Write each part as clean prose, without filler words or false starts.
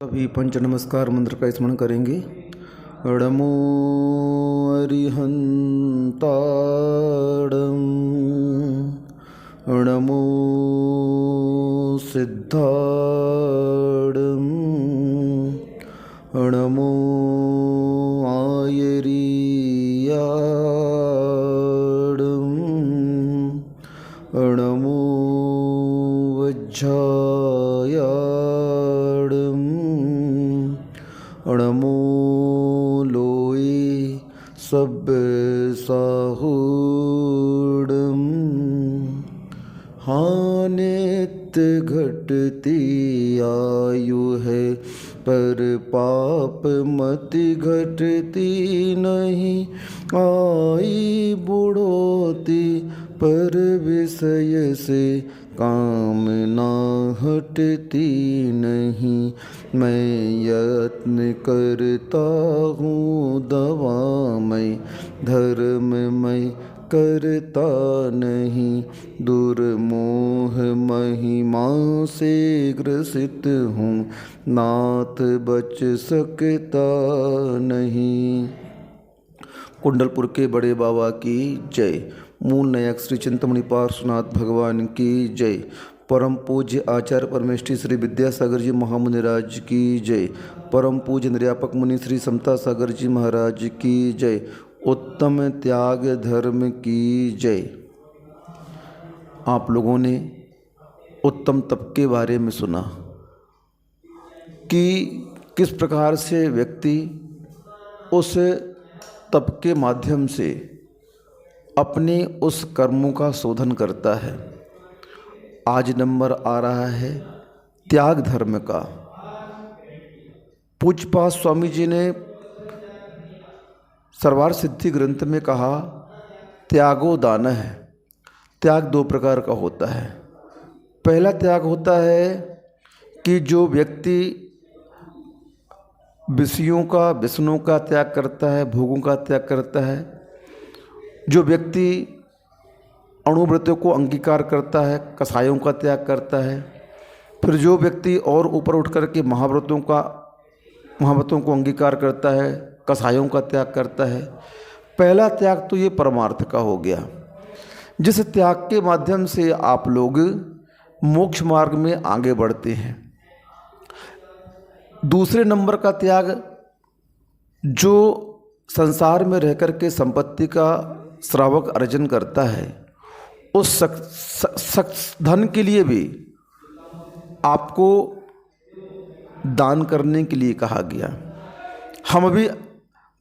अभी पंच नमस्कार मंत्र का स्मरण करेंगे। अडमो अरिहंताडम, अडमो सिद्धाडम, अडमो आयरियाडम, अडमो वज्जायाडम, अणमो लोए सब साहुडम। हानित घटती आयु है पर पाप मति घटती नहीं, आई बुढ़ोती पर विषय से कामना हटती नहीं। मैं यत्न करता हूँ दवा मैं धर्म मैं करता नहीं, दुर्मोह महिमा से ग्रसित हूँ नाथ बच सकता नहीं। कुंडलपुर के बड़े बाबा की जय। मूल नायक श्री चिंतामणि पार्श्वनाथ भगवान की जय। परम पूज्य आचार्य परमेष्ठी श्री विद्यासागर जी महामुनिराज की जय। परम पूज्य निर्यापक मुनि श्री समता सागर जी महाराज की जय। उत्तम त्याग धर्म की जय। आप लोगों ने उत्तम तप के बारे में सुना कि किस प्रकार से व्यक्ति उस तप के माध्यम से अपने उस कर्मों का शोधन करता है। आज नंबर आ रहा है त्याग धर्म का। पूज्यपाद स्वामी जी ने सर्वार्थ सिद्धि ग्रंथ में कहा त्यागो दान है। त्याग दो प्रकार का होता है। पहला त्याग होता है कि जो व्यक्ति विषयों का व्यसनों का त्याग करता है, भोगों का त्याग करता है। जो व्यक्ति अणुव्रतों को अंगीकार करता है, कसायों का त्याग करता है। फिर जो व्यक्ति और ऊपर उठ कर के महाव्रतों को अंगीकार करता है, कसायों का त्याग करता है। पहला त्याग तो ये परमार्थ का हो गया, जिस त्याग के माध्यम से आप लोग मोक्ष मार्ग में आगे बढ़ते हैं। दूसरे नंबर का त्याग जो संसार में रह कर के संपत्ति का श्रावक अर्जन करता है, उस धन के लिए भी आपको दान करने के लिए कहा गया। हम अभी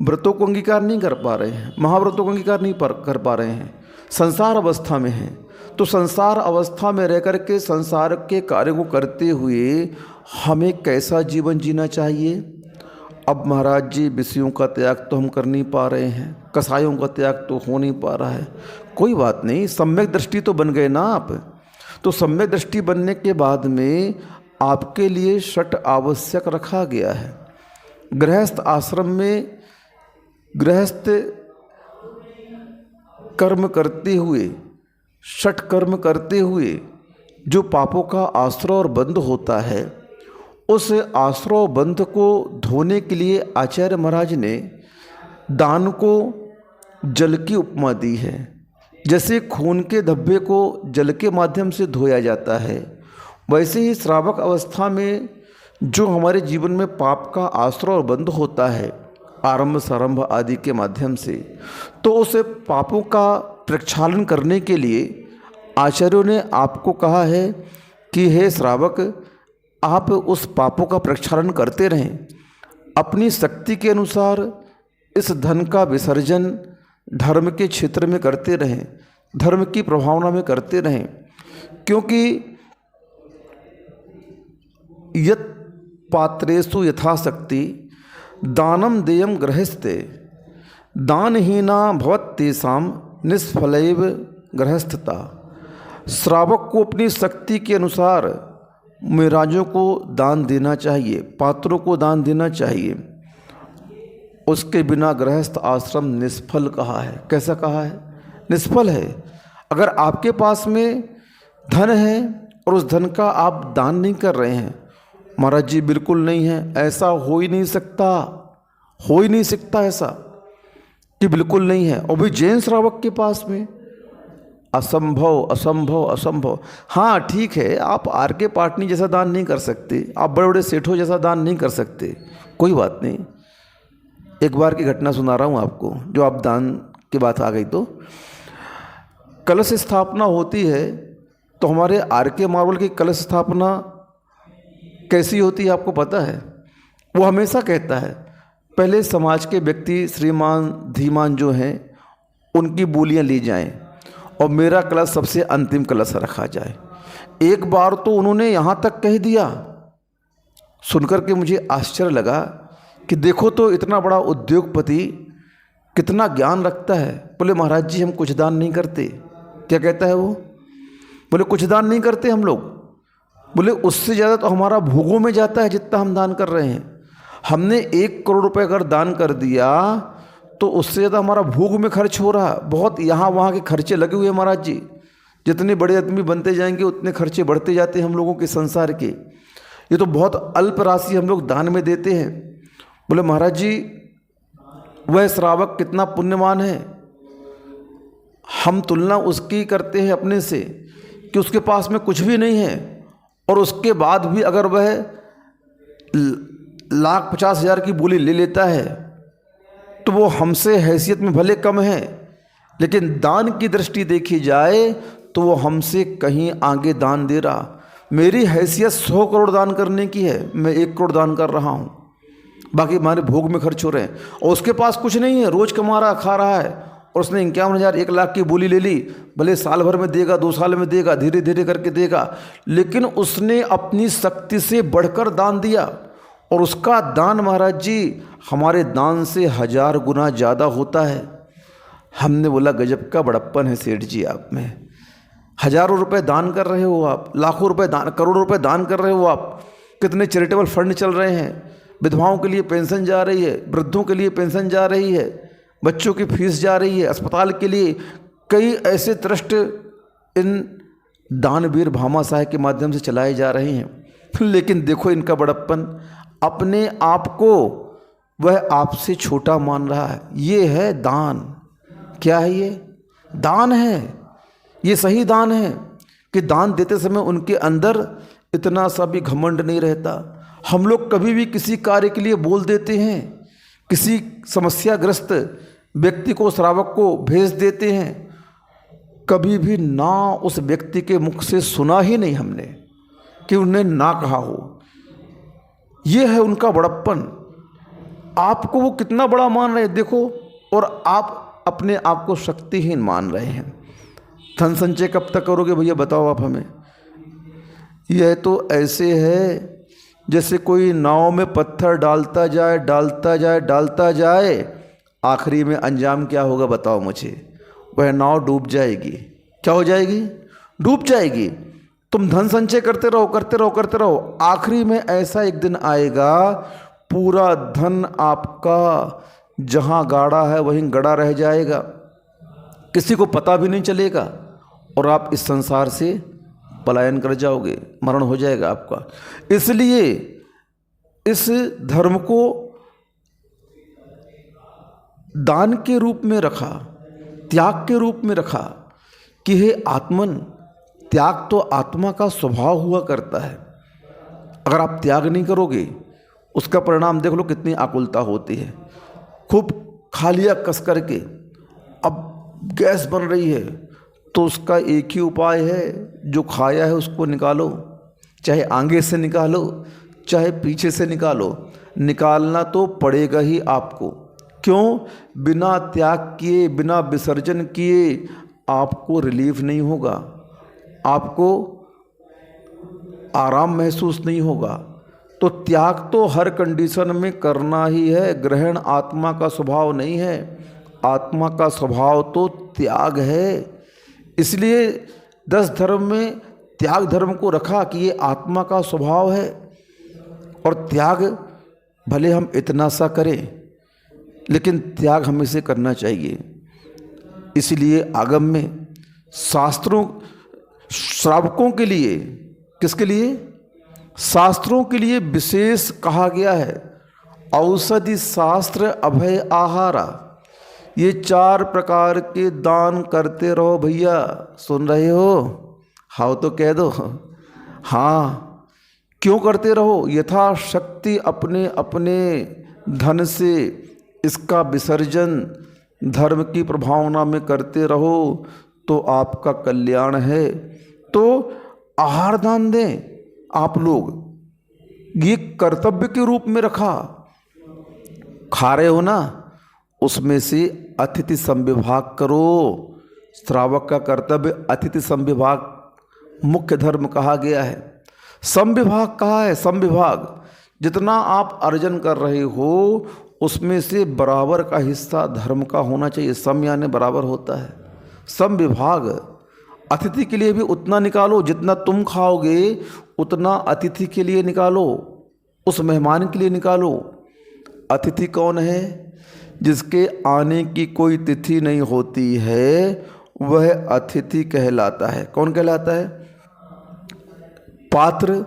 व्रतों को अंगीकार नहीं कर पा रहे हैं, महाव्रतों को अंगीकार नहीं कर पा रहे हैं, संसार अवस्था में हैं। तो संसार अवस्था में रह कर के संसार के कार्य को करते हुए हमें कैसा जीवन जीना चाहिए। अब महाराज जी विषयों का त्याग तो हम कर नहीं पा रहे हैं, कसायों का त्याग तो हो नहीं पा रहा है। कोई बात नहीं, सम्यक दृष्टि तो बन गए ना आप। तो सम्यक दृष्टि बनने के बाद में आपके लिए षट आवश्यक रखा गया है। गृहस्थ आश्रम में गृहस्थ कर्म करते हुए, षट कर्म करते हुए जो पापों का आश्रय और बंध होता है, उस आश्रय बंध को धोने के लिए आचार्य महाराज ने दान को जल की उपमा दी है। जैसे खून के धब्बे को जल के माध्यम से धोया जाता है, वैसे ही श्रावक अवस्था में जो हमारे जीवन में पाप का आश्रय और बंध होता है, आरंभ सारंभ आदि के माध्यम से, तो उस पापों का प्रक्षालन करने के लिए आचार्यों ने आपको कहा है कि हे श्रावक, आप उस पापों का प्रक्षालन करते रहें। अपनी शक्ति के अनुसार इस धन का विसर्जन धर्म के क्षेत्र में करते रहें, धर्म की प्रभावना में करते रहें। क्योंकि यत् पात्रेषु यथाशक्ति दानम देयम गृहस्थे, दानहीना भवत्येषां निष्फलैव गृहस्थता। श्रावक को अपनी शक्ति के अनुसार महाराजों को दान देना चाहिए, पात्रों को दान देना चाहिए। उसके बिना गृहस्थ आश्रम निष्फल कहा है। कैसा कहा है? निष्फल है। अगर आपके पास में धन है और उस धन का आप दान नहीं कर रहे हैं, महाराज जी बिल्कुल नहीं है, ऐसा हो ही नहीं सकता, हो ही नहीं सकता ऐसा कि बिल्कुल नहीं है। और भी जैन श्रावक के पास में असंभव असंभव असंभव। हाँ ठीक है, आप आर के पाटनी जैसा दान नहीं कर सकते, आप बड़े बड़े सेठों जैसा दान नहीं कर सकते, कोई बात नहीं। एक बार की घटना सुना रहा हूँ आपको, जो आप दान की बात आ गई तो कलश स्थापना होती है, तो हमारे आर के मार्बल की कलश स्थापना कैसी होती है आपको पता है? वो हमेशा कहता है पहले समाज के व्यक्ति श्रीमान धीमान जो हैं उनकी बोलियां ली जाएं और मेरा कलश सबसे अंतिम कलश रखा जाए। एक बार तो उन्होंने यहाँ तक कह दिया, सुनकर के मुझे आश्चर्य लगा कि देखो तो इतना बड़ा उद्योगपति कितना ज्ञान रखता है। बोले महाराज जी हम कुछ दान नहीं करते। क्या कहता है वो? बोले कुछ दान नहीं करते हम लोग। बोले उससे ज़्यादा तो हमारा भोगों में जाता है जितना हम दान कर रहे हैं। हमने 1 करोड़ रुपए अगर दान कर दिया तो उससे ज़्यादा हमारा भोग में खर्च हो रहा, बहुत यहाँ वहाँ के खर्चे लगे हुए हैं महाराज जी। जितने बड़े आदमी बनते जाएंगे उतने खर्चे बढ़ते जाते हैं हम लोगों के संसार के। ये तो बहुत अल्प राशि हम लोग दान में देते हैं। बोले महाराज जी वह श्रावक कितना पुण्यवान है, हम तुलना उसकी करते हैं अपने से कि उसके पास में कुछ भी नहीं है और उसके बाद भी अगर वह 1,50,000 की बोली ले लेता है तो वो हमसे हैसियत में भले कम है, लेकिन दान की दृष्टि देखी जाए तो वो हमसे कहीं आगे दान दे रहा। मेरी हैसियत 100 करोड़ दान करने की है, मैं 1 करोड़ दान कर रहा हूँ, बाकी हमारे भोग में खर्च हो रहे हैं। और उसके पास कुछ नहीं है, रोज़ कमा रहा खा रहा है और उसने 51,000 1 लाख की बोली ले ली। भले साल भर में देगा, 2 साल में देगा, धीरे धीरे करके देगा, लेकिन उसने अपनी शक्ति से बढ़कर दान दिया और उसका दान महाराज जी हमारे दान से 1000 गुना ज़्यादा होता है। हमने बोला गजब का बड़प्पन है सेठ जी आप में, हज़ारों रुपए दान कर रहे हो आप, लाखों रुपए दान, करोड़ों रुपए दान कर रहे हो आप। कितने चैरिटेबल फंड चल रहे हैं, विधवाओं के लिए पेंशन जा रही है, वृद्धों के लिए पेंशन जा रही है, बच्चों की फीस जा रही है, अस्पताल के लिए कई ऐसे ट्रस्ट इन दानवीर भामाशाह के माध्यम से चलाए जा रहे हैं। लेकिन देखो इनका बड़प्पन, अपने आप को वह आपसे छोटा मान रहा है। ये है दान। क्या है ये? दान है। ये सही दान है कि दान देते समय उनके अंदर इतना सा भी घमंड नहीं रहता। हम लोग कभी भी किसी कार्य के लिए बोल देते हैं, किसी समस्याग्रस्त व्यक्ति को, श्रावक को भेज देते हैं, कभी भी ना उस व्यक्ति के मुख से सुना ही नहीं हमने कि उन्हें ना कहा हो। ये है उनका बड़प्पन। आपको वो कितना बड़ा मान रहे हैं देखो, और आप अपने आप को शक्तिहीन मान रहे हैं। धन संचय कब तक करोगे भैया बताओ आप हमें? यह तो ऐसे है जैसे कोई नाव में पत्थर डालता जाए डालता जाए डालता जाए, आखिरी में अंजाम क्या होगा बताओ मुझे? वह नाव डूब जाएगी। क्या हो जाएगी? डूब जाएगी। तुम धन संचय करते रहो करते रहो करते रहो, आखिरी में ऐसा एक दिन आएगा पूरा धन आपका जहाँ गाड़ा है वहीं गड़ा रह जाएगा, किसी को पता भी नहीं चलेगा और आप इस संसार से पलायन कर जाओगे, मरण हो जाएगा आपका। इसलिए इस धर्म को दान के रूप में रखा, त्याग के रूप में रखा कि हे आत्मन, त्याग तो आत्मा का स्वभाव हुआ करता है। अगर आप त्याग नहीं करोगे उसका परिणाम देख लो कितनी आकुलता होती है। खूब खा लिया कस करके, अब गैस बन रही है तो उसका एक ही उपाय है, जो खाया है उसको निकालो, चाहे आगे से निकालो चाहे पीछे से निकालो, निकालना तो पड़ेगा ही आपको। क्यों? बिना त्याग किए, बिना विसर्जन किए आपको रिलीफ नहीं होगा, आपको आराम महसूस नहीं होगा। तो त्याग तो हर कंडीशन में करना ही है। ग्रहण आत्मा का स्वभाव नहीं है, आत्मा का स्वभाव तो त्याग है। इसलिए 10 धर्म में त्याग धर्म को रखा कि ये आत्मा का स्वभाव है। और त्याग भले हम इतना सा करें, लेकिन त्याग हमें से करना चाहिए। इसलिए आगम में शास्त्रों, श्रावकों के लिए, किसके लिए? शास्त्रों के लिए विशेष कहा गया है, औषधि शास्त्र अभय आहारा। ये 4 प्रकार के दान करते रहो भैया। सुन रहे हो? हाँ तो कह दो हाँ। क्यों करते रहो? यथाशक्ति अपने अपने धन से इसका विसर्जन धर्म की प्रभावना में करते रहो तो आपका कल्याण है। तो आहार दान दें आप लोग, ये कर्तव्य के रूप में रखा। खा रहे हो ना, उसमें से अतिथि संविभाग करो। श्रावक का कर्तव्य अतिथि संविभाग मुख्य धर्म कहा गया है। संविभाग कहा है, संविभाग। जितना आप अर्जन कर रहे हो उसमें से बराबर का हिस्सा धर्म का होना चाहिए। सम यानी बराबर होता है। संविभाग, अतिथि के लिए भी उतना निकालो जितना तुम खाओगे, उतना अतिथि के लिए निकालो, उस मेहमान के लिए निकालो। अतिथि कौन है? जिसके आने की कोई तिथि नहीं होती है वह अतिथि कहलाता है। कौन कहलाता है? पात्र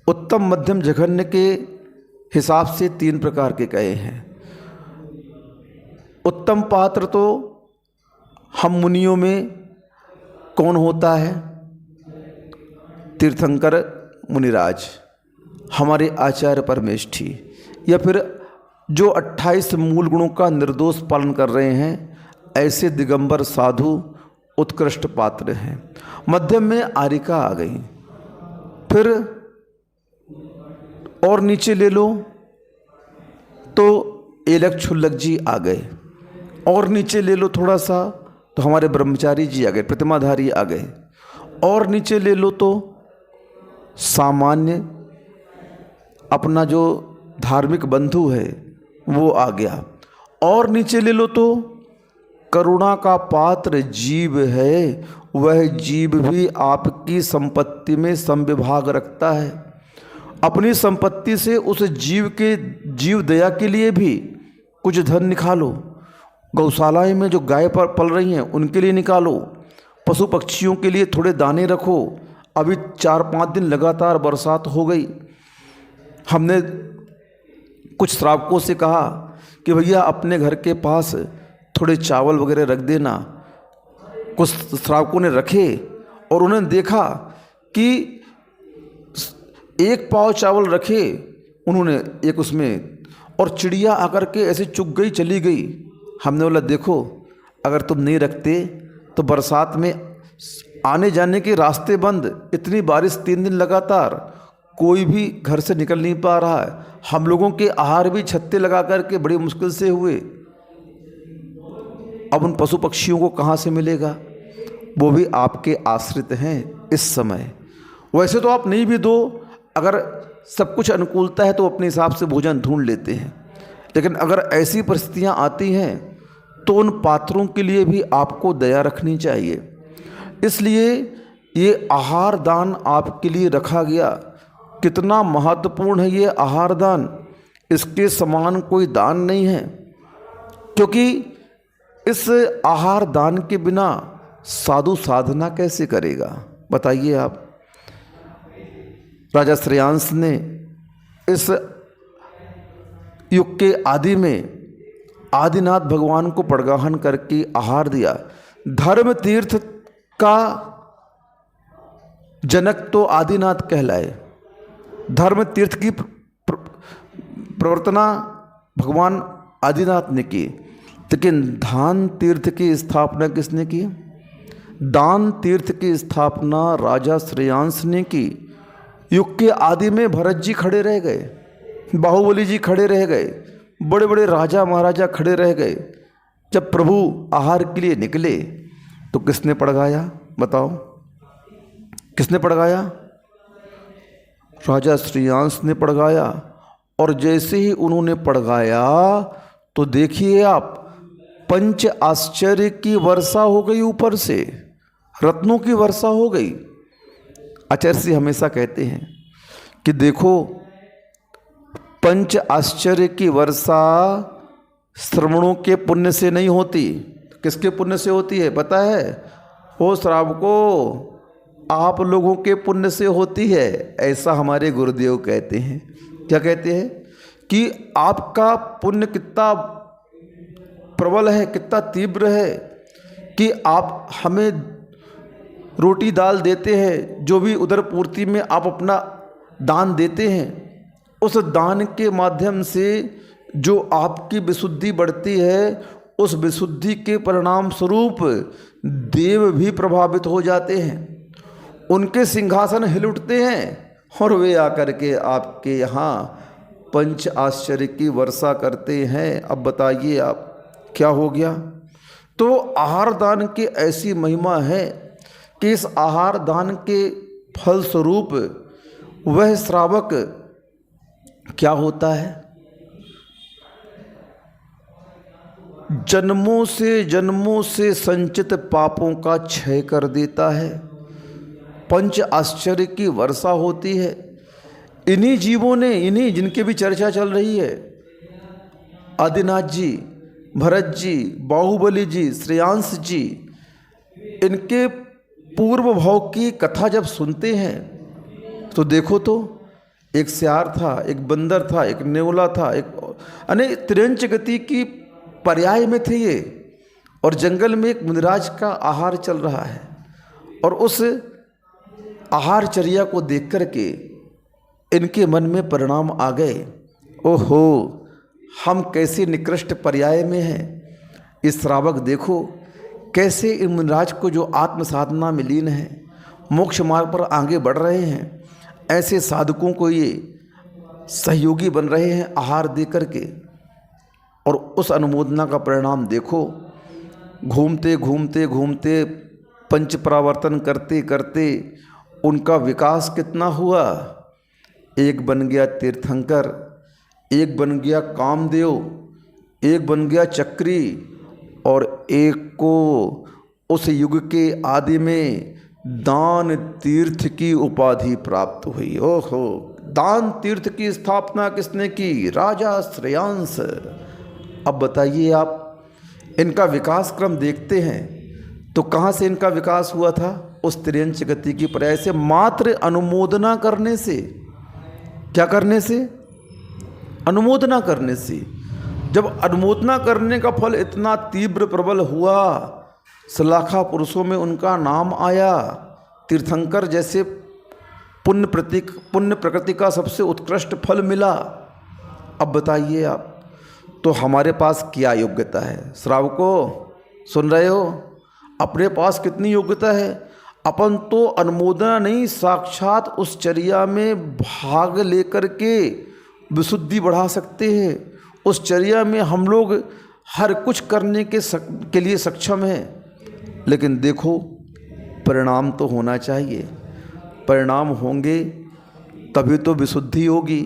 उत्तम मध्यम जघन्य के हिसाब से 3 प्रकार के कहे हैं। उत्तम पात्र तो हम मुनियों में कौन होता है? तीर्थंकर मुनिराज, हमारे आचार्य परमेष्ठी, या फिर जो 28 मूल गुणों का निर्दोष पालन कर रहे हैं, ऐसे दिगंबर साधु उत्कृष्ट पात्र हैं। मध्यम में आरिका आ गई। फिर और नीचे ले लो तो एलक छुल्लक जी आ गए। और नीचे ले लो थोड़ा सा तो हमारे ब्रह्मचारी जी आ गए, प्रतिमाधारी आ गए। और नीचे ले लो तो सामान्य अपना जो धार्मिक बंधु है वो आ गया। और नीचे ले लो तो करुणा का पात्र जीव है, वह जीव भी आपकी संपत्ति में संविभाग रखता है। अपनी संपत्ति से उस जीव के जीव दया के लिए भी कुछ धन निकालो। गौशालाएं में जो गाय पर पल रही हैं उनके लिए निकालो। पशु पक्षियों के लिए थोड़े दाने रखो। अभी 4-5 दिन लगातार बरसात हो गई। हमने कुछ श्रावकों से कहा कि भैया अपने घर के पास थोड़े चावल वगैरह रख देना। कुछ श्रावकों ने रखे और उन्होंने देखा कि 1 पाव चावल रखे उन्होंने एक उसमें, और चिड़िया आकर के ऐसे चुग गई, चली गई। हमने बोला देखो अगर तुम नहीं रखते तो बरसात में आने जाने के रास्ते बंद, इतनी बारिश 3 दिन लगातार, कोई भी घर से निकल नहीं पा रहा है। हम लोगों के आहार भी छत्ते लगा करके बड़ी मुश्किल से हुए। अब उन पशु पक्षियों को कहाँ से मिलेगा? वो भी आपके आश्रित हैं इस समय। वैसे तो आप नहीं भी दो, अगर सब कुछ अनुकूलता है तो अपने हिसाब से भोजन ढूंढ लेते हैं। लेकिन अगर ऐसी परिस्थितियां आती हैं तो उन पात्रों के लिए भी आपको दया रखनी चाहिए। इसलिए ये आहार दान आपके लिए रखा गया। कितना महत्वपूर्ण है ये आहार दान, इसके समान कोई दान नहीं है। क्योंकि इस आहार दान के बिना साधु साधना कैसे करेगा? बताइए आप। राजा श्रेयांश ने इस युग के आदि में आदिनाथ भगवान को पड़गाहन करके आहार दिया। धर्म तीर्थ का जनक तो आदिनाथ कहलाए। धर्म तीर्थ की प्रवर्तना भगवान आदिनाथ ने की। लेकिन दान तीर्थ की स्थापना किसने की? दान तीर्थ की स्थापना राजा श्रेयांश ने की। युग के आदि में भरत जी खड़े रह गए, बाहुबली जी खड़े रह गए, बड़े बड़े राजा महाराजा खड़े रह गए। जब प्रभु आहार के लिए निकले तो किसने पड़गाया? बताओ किसने पड़गाया? राजा श्रेयांश ने पड़गाया। और जैसे ही उन्होंने पड़गाया तो देखिए आप, 5 आश्चर्य की वर्षा हो गई, ऊपर से रत्नों की वर्षा हो गई। आचार्य जी हमेशा कहते हैं कि देखो 5 आश्चर्य की वर्षा श्रवणों के पुण्य से नहीं होती। किसके पुण्य से होती है पता है? ओ श्रावको, आप लोगों के पुण्य से होती है, ऐसा हमारे गुरुदेव कहते हैं। क्या कहते हैं कि आपका पुण्य कितना प्रबल है, कितना तीव्र है कि आप हमें रोटी दाल देते हैं, जो भी उदर पूर्ति में आप अपना दान देते हैं, उस दान के माध्यम से जो आपकी विशुद्धि बढ़ती है, उस विशुद्धि के परिणाम स्वरूप देव भी प्रभावित हो जाते हैं, उनके सिंहासन हिल उठते हैं और वे आकर के आपके यहाँ पंच आश्चर्य की वर्षा करते हैं। अब बताइए आप क्या हो गया। तो आहार दान की ऐसी महिमा है कि इस आहार दान के फल स्वरूप वह श्रावक क्या होता है, जन्मों से संचित पापों का क्षय कर देता है। पंच आश्चर्य की वर्षा होती है। इन्हीं जीवों ने, इन्हीं जिनकी भी चर्चा चल रही है, आदिनाथ जी, भरत जी, बाहुबली जी, श्रेयांश जी, इनके पूर्व भाव की कथा जब सुनते हैं तो देखो तो एक सियार था, एक बंदर था, एक नेवला था, एक अने त्रियंच गति की पर्याय में थे ये, और जंगल में एक मुनिराज का आहार चल रहा है, और उस आहारचर्या को देख कर के इनके मन में परिणाम आ गए, ओहो हम कैसे निकृष्ट पर्याय में हैं। इस श्रावक देखो कैसे इन मुनिराज को जो आत्म साधना में लीन है, मोक्ष मार्ग पर आगे बढ़ रहे हैं, ऐसे साधकों को ये सहयोगी बन रहे हैं आहार दे कर के। और उस अनुमोदना का परिणाम देखो, घूमते घूमते घूमते पंच परावर्तन करते करते उनका विकास कितना हुआ। एक बन गया तीर्थंकर, एक बन गया कामदेव, एक बन गया चक्री, और एक को उस युग के आदि में दान तीर्थ की उपाधि प्राप्त हुई। ओहो, दान तीर्थ की स्थापना किसने की? राजा श्रेयांश। अब बताइए आप, इनका विकास क्रम देखते हैं तो कहाँ से इनका विकास हुआ था? उस त्रियंच गति की पर्याय से, मात्र अनुमोदना करने से। क्या करने से? अनुमोदना करने से। जब अनुमोदना करने का फल इतना तीव्र प्रबल हुआ, सलाखा पुरुषों में उनका नाम आया, तीर्थंकर जैसे पुण्य प्रकृति का सबसे उत्कृष्ट फल मिला। अब बताइए आप, तो हमारे पास क्या योग्यता है? श्रावको सुन रहे हो, अपने पास कितनी योग्यता है? अपन तो अनुमोदना नहीं, साक्षात उस चर्या में भाग लेकर के विशुद्धि बढ़ा सकते हैं। उस चर्या में हम लोग हर कुछ करने के लिए सक्षम हैं। लेकिन देखो, परिणाम तो होना चाहिए। परिणाम होंगे तभी तो विशुद्धि होगी,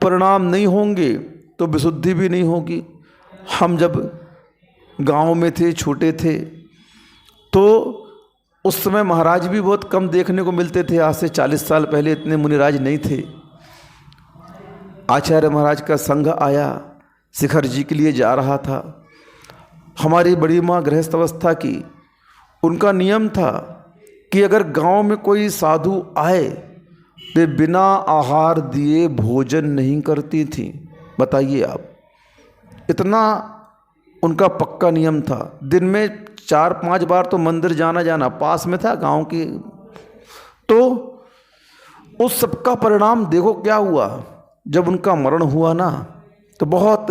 परिणाम नहीं होंगे तो विशुद्धि भी नहीं होगी। हम जब गांव में थे, छोटे थे, तो उस समय महाराज भी बहुत कम देखने को मिलते थे। आज से 40 साल पहले इतने मुनिराज नहीं थे। आचार्य महाराज का संघ आया, शिखर जी के लिए जा रहा था। हमारी बड़ी माँ गृहस्थ अवस्था की, उनका नियम था कि अगर गांव में कोई साधु आए, वे बिना आहार दिए भोजन नहीं करती थी। बताइए आप, इतना उनका पक्का नियम था। दिन में 4-5 बार तो मंदिर जाना पास में था गांव की। तो उस सब का परिणाम देखो क्या हुआ। जब उनका मरण हुआ ना, तो बहुत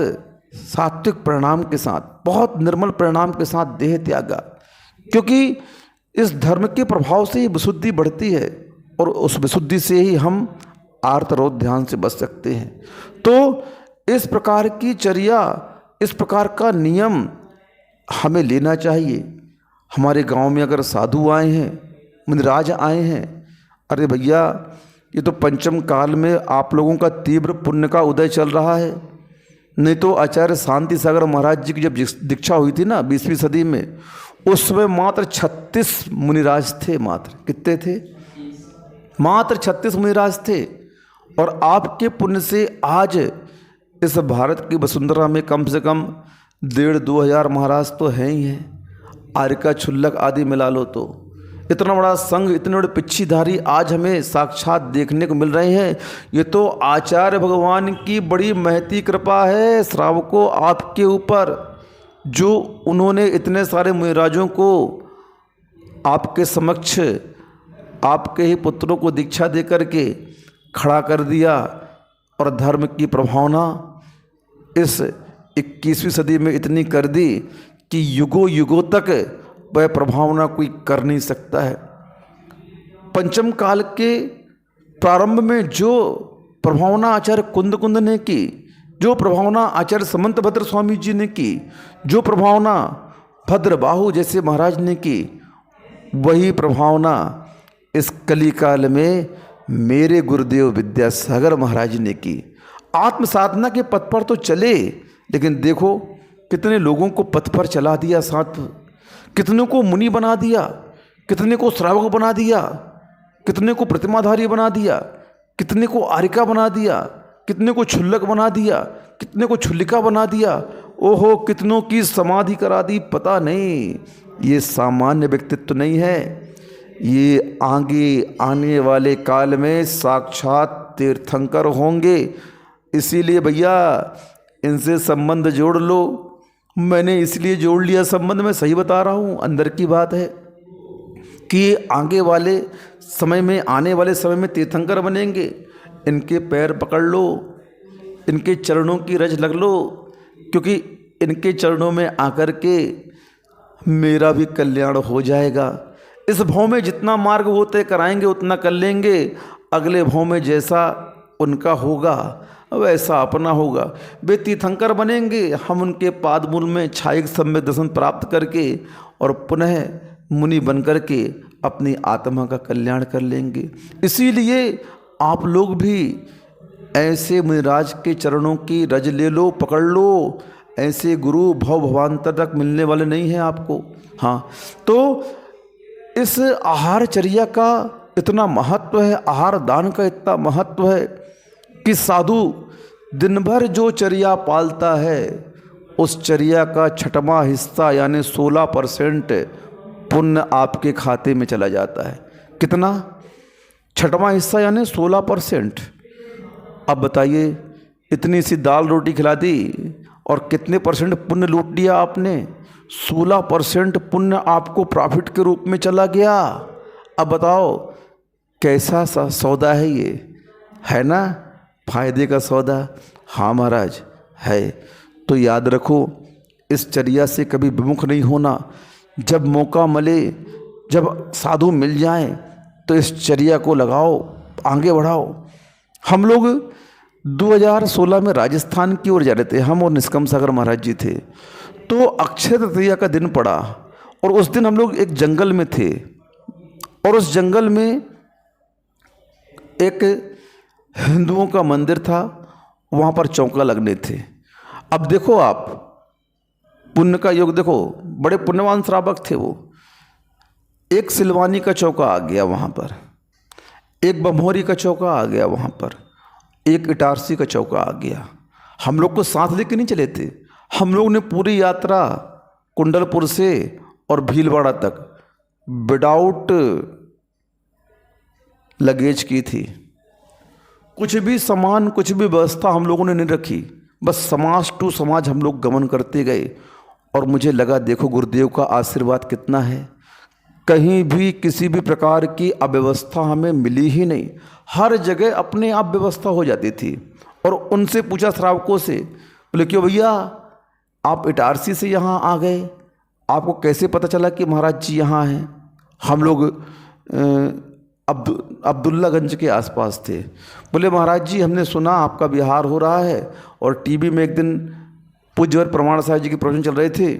सात्विक परिणाम के साथ, बहुत निर्मल परिणाम के साथ देह त्यागा। क्योंकि इस धर्म के प्रभाव से ही विशुद्धि बढ़ती है, और उस विशुद्धि से ही हम आर्तरोध ध्यान से बच सकते हैं। तो इस प्रकार की चर्या, इस प्रकार का नियम हमें लेना चाहिए। हमारे गांव में अगर साधु आए हैं, मुनिराज आए हैं, अरे भैया ये तो पंचम काल में आप लोगों का तीव्र पुण्य का उदय चल रहा है। नहीं तो आचार्य शांति सागर महाराज जी की जब दीक्षा हुई थी ना 20वीं सदी में, उस समय मात्र 36 मुनिराज थे। मात्र कितने थे? मात्र 36 मुनिराज थे। और आपके पुण्य से आज इस भारत की वसुंधरा में कम से कम 1,500-2,000 महाराज तो हैं ही हैं। आर्य का छुल्लक आदि मिला लो तो इतना बड़ा संघ, इतने बड़े पिच्छीधारी आज हमें साक्षात देखने को मिल रहे हैं। ये तो आचार्य भगवान की बड़ी महती कृपा है श्रावकों आपके ऊपर, जो उन्होंने इतने सारे मुनिराजों को आपके समक्ष आपके ही पुत्रों को दीक्षा दे करके खड़ा कर दिया और धर्म की प्रभावना इस 21वीं सदी में इतनी कर दी कि युगों युगों तक वह प्रभावना कोई कर नहीं सकता है। पंचम काल के प्रारंभ में जो प्रभावना आचार्य कुंद ने की, जो प्रभावना आचार्य समंतभद्र स्वामी जी ने की, जो प्रभावना भद्रबाहु जैसे महाराज ने की, वही प्रभावना इस कली काल में मेरे गुरुदेव विद्यासागर महाराज ने की। आत्म साधना के पथ पर तो चले, लेकिन देखो कितने लोगों को पथ पर चला दिया साथ, कितने को मुनि बना दिया, कितने को श्रावक बना दिया, कितने को प्रतिमाधारी बना दिया, कितने को आरिका बना दिया, कितने को क्षुल्लक बना दिया, कितने को क्षुल्लिका बना दिया। ओहो, कितनों की समाधि करा दी। पता नहीं, ये सामान्य व्यक्तित्व नहीं है, ये आगे आने वाले काल में साक्षात तीर्थंकर होंगे। इसीलिए भैया इनसे संबंध जोड़ लो। मैंने इसलिए जोड़ लिया संबंध, मैं सही बता रहा हूँ, अंदर की बात है कि आगे वाले समय में, आने वाले समय में तीर्थंकर बनेंगे। इनके पैर पकड़ लो, इनके चरणों की रज लग लो, क्योंकि इनके चरणों में आकर के मेरा भी कल्याण हो जाएगा। इस भाव में जितना मार्ग वो तय कराएंगे उतना कर लेंगे, अगले भाव में जैसा उनका होगा वैसा अपना होगा। वे तीर्थंकर बनेंगे, हम उनके पादमूल में छायिक सम्यक दर्शन प्राप्त करके और पुनः मुनि बन करके अपनी आत्मा का कल्याण कर लेंगे। इसीलिए आप लोग भी ऐसे मुनिराज के चरणों की रज ले लो, पकड़ लो। ऐसे गुरु भव भवांतर तक मिलने वाले नहीं हैं आपको। हाँ, तो इस आहारचर्या का इतना महत्व है, आहार दान का इतना महत्व है कि साधु दिन भर जो चर्या पालता है उस चर्या का 6वां हिस्सा यानी 16% पुण्य आपके खाते में चला जाता है। कितना? 6वां हिस्सा यानी 16%। अब बताइए, इतनी सी दाल रोटी खिला दी और कितने परसेंट पुण्य लूट लिया आपने? 16% पुण्य आपको प्रॉफिट के रूप में चला गया। अब बताओ कैसा सा सौदा है ये, है ना? फायदे का सौदा। हाँ महाराज है। तो याद रखो, इस चर्या से कभी विमुख नहीं होना। जब मौका मिले, जब साधु मिल जाएं, तो इस चर्या को लगाओ, आगे बढ़ाओ। हम लोग 2016 में राजस्थान की ओर जा रहे थे, हम और निष्कम सागर महाराज जी थे। तो अक्षय तृतीया का दिन पड़ा और उस दिन हम लोग एक जंगल में थे और उस जंगल में एक हिंदुओं का मंदिर था, वहाँ पर चौका लगने थे। अब देखो आप पुण्य का योग देखो, बड़े पुण्यवान श्रावक थे वो। एक सिलवानी का चौका आ गया वहाँ पर, एक बमोरी का चौका आ गया वहाँ पर, एक इटारसी का चौका आ गया। हम लोग को साथ लेके नहीं चले थे। हम लोग ने पूरी यात्रा कुंडलपुर से और भीलवाड़ा तक विदाउट लगेज की थी। कुछ भी सामान, कुछ भी व्यवस्था हम लोगों ने नहीं रखी, बस समाज टू समाज हम लोग गमन करते गए। और मुझे लगा देखो गुरुदेव का आशीर्वाद कितना है, कहीं भी किसी भी प्रकार की अव्यवस्था हमें मिली ही नहीं। हर जगह अपने आप व्यवस्था हो जाती थी। और उनसे पूछा श्रावकों से, बोले क्यों भैया आप इटारसी से यहाँ आ गए, आपको कैसे पता चला कि महाराज जी यहाँ हैं? हम लोग अब्दुल्लागंज के आसपास थे। बोले महाराज जी हमने सुना आपका विहार हो रहा है और टीवी में एक दिन पूज्यवर प्रमाण साहब जी के प्रवचन चल रहे थे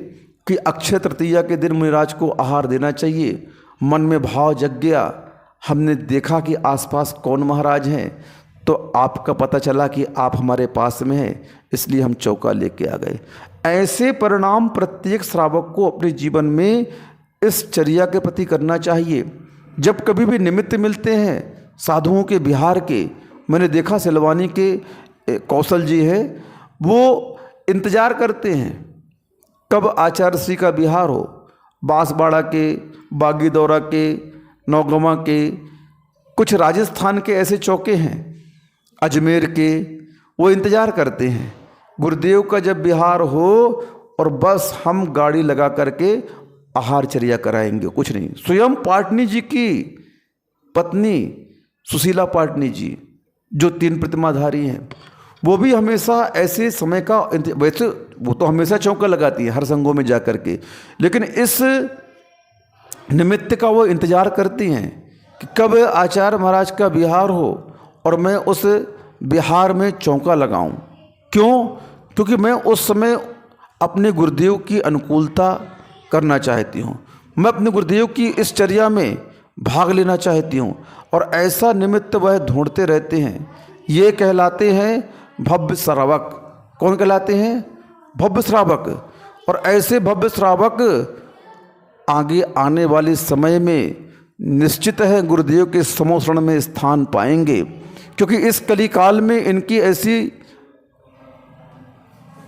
कि अक्षय तृतीया के दिन मुनिराज को आहार देना चाहिए। मन में भाव जग गया, हमने देखा कि आसपास कौन महाराज हैं, तो आपका पता चला कि आप हमारे पास में हैं, इसलिए हम चौका लेके आ गए। ऐसे परिणाम प्रत्येक श्रावक को अपने जीवन में इस चर्या के प्रति करना चाहिए। जब कभी भी निमित्त मिलते हैं साधुओं के बिहार के, मैंने देखा सिलवानी के कौशल जी हैं, वो इंतज़ार करते हैं कब आचार्य श्री का बिहार हो। बांसवाड़ा के, बागीदौरा के, नौगवा के, कुछ राजस्थान के ऐसे चौके हैं, अजमेर के, वो इंतज़ार करते हैं गुरुदेव का जब बिहार हो और बस हम गाड़ी लगा करके आहारचर्या कराएंगे, कुछ नहीं। स्वयं पाटनी जी की पत्नी सुशीला पाटनी जी जो 3 प्रतिमाधारी हैं, वो भी हमेशा ऐसे समय का, वैसे वो तो हमेशा चौका लगाती है हर संघों में जा कर के, लेकिन इस निमित्त का वो इंतज़ार करती हैं कि कब आचार्य महाराज का बिहार हो और मैं उस बिहार में चौका लगाऊं। क्यों? क्योंकि मैं उस समय अपने गुरुदेव की अनुकूलता करना चाहती हूँ, मैं अपने गुरुदेव की इस चर्या में भाग लेना चाहती हूँ, और ऐसा निमित्त वह ढूंढते रहते हैं। ये कहलाते हैं भव्य श्रावक। कौन कहलाते हैं? भव्य श्रावक। और ऐसे भव्य श्रावक आगे आने वाले समय में निश्चित है गुरुदेव के समोषण में स्थान पाएंगे, क्योंकि इस कलिकाल में इनकी ऐसी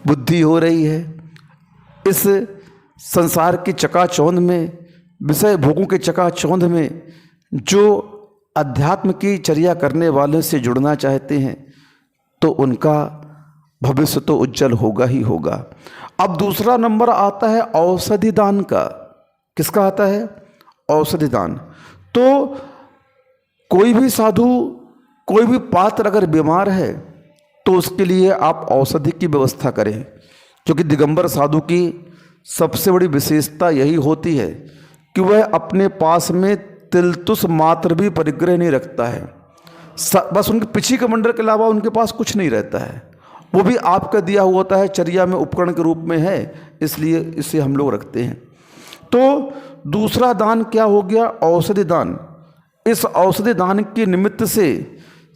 बुद्धि हो रही है। इस संसार की चकाचौंध में, विषय भोगों के चकाचौंध में जो अध्यात्म की चर्या करने वाले से जुड़ना चाहते हैं तो उनका भविष्य तो उज्जवल होगा ही होगा। अब दूसरा नंबर आता है औषधि दान का। किसका आता है? औषधि दान। तो कोई भी साधु, कोई भी पात्र अगर बीमार है तो उसके लिए आप औषधि की व्यवस्था करें, क्योंकि दिगंबर साधु की सबसे बड़ी विशेषता यही होती है कि वह अपने पास में तिलतुस मात्र भी परिग्रह नहीं रखता है। बस उनके पिछी कमंडल के अलावा उनके पास कुछ नहीं रहता है, वो भी आपका दिया हुआ होता है, चर्या में उपकरण के रूप में है, इसलिए इसे हम लोग रखते हैं। तो दूसरा दान क्या हो गया? औषधि दान। इस औषधि दान के निमित्त से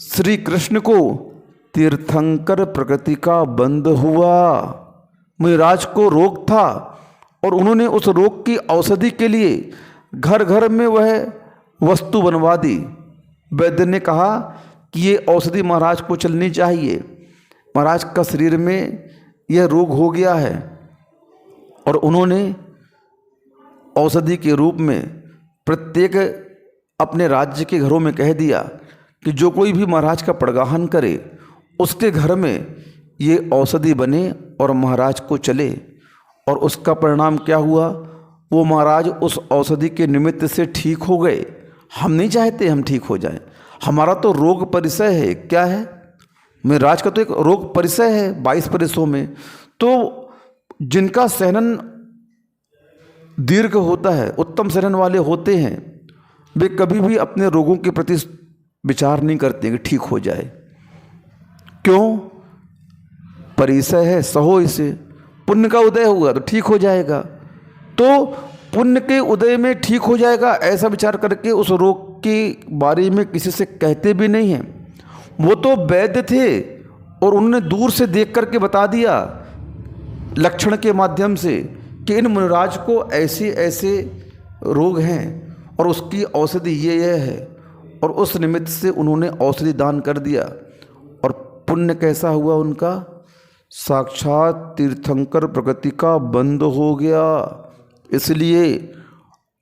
श्री कृष्ण को तीर्थंकर प्रकृति का बंध हुआ। मुनिराज को रोग था और उन्होंने उस रोग की औषधि के लिए घर घर में वह वस्तु बनवा दी। वैद्य ने कहा कि ये औषधि महाराज को चलनी चाहिए, महाराज का शरीर में यह रोग हो गया है, और उन्होंने औषधि के रूप में प्रत्येक अपने राज्य के घरों में कह दिया कि जो कोई भी महाराज का पड़गाहन करे उसके घर में ये औषधि बने और महाराज को चले। और उसका परिणाम क्या हुआ? वो महाराज उस औषधि के निमित्त से ठीक हो गए। हम नहीं चाहते हम ठीक हो जाएं, हमारा तो रोग परिचय है। क्या है? महाराज का तो एक रोग परिचय है 22 परिसों में। तो जिनका सहनन दीर्घ होता है, उत्तम सहनन वाले होते हैं, वे कभी भी अपने रोगों के प्रति विचार नहीं करते कि ठीक हो जाए। क्यों? परिचय है, सहो इसे। पुण्य का उदय हुआ तो ठीक हो जाएगा, तो पुण्य के उदय में ठीक हो जाएगा ऐसा विचार करके उस रोग के बारे में किसी से कहते भी नहीं हैं। वो तो वैद्य थे और उन्होंने दूर से देख करके बता दिया लक्षण के माध्यम से कि इन मुनिराज को ऐसे ऐसे रोग हैं और उसकी औषधि ये है, और उस निमित्त से उन्होंने औषधि दान कर दिया। और पुण्य कैसा हुआ उनका? साक्षात तीर्थंकर प्रकृति का बंध हो गया। इसलिए